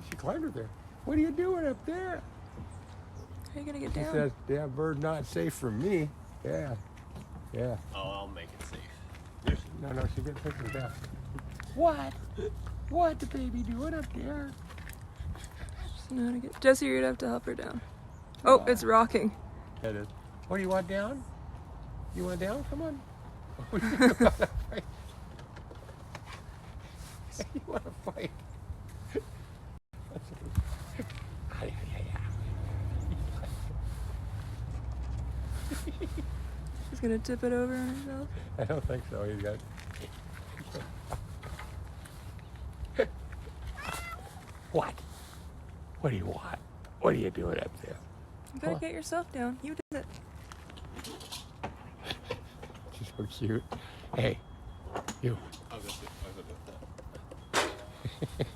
She climbed up there. What are you doing up there? How are you gonna get She down? says, "Damn bird, not safe for me." Yeah, yeah. Oh, I'll make it safe. No, she gets taken down. What? What the baby doing up there? Just know how to get. Jesse, you're gonna have to help her down. Oh, it's rocking. That is. What do you want down? You want down? Come on. You want to fight? She's gonna tip it over on herself. I don't think so. He's got. What? What do you want? What are you doing up there? You gotta get yourself down. You did it. She's so cute. Hey, you. I'll go do that.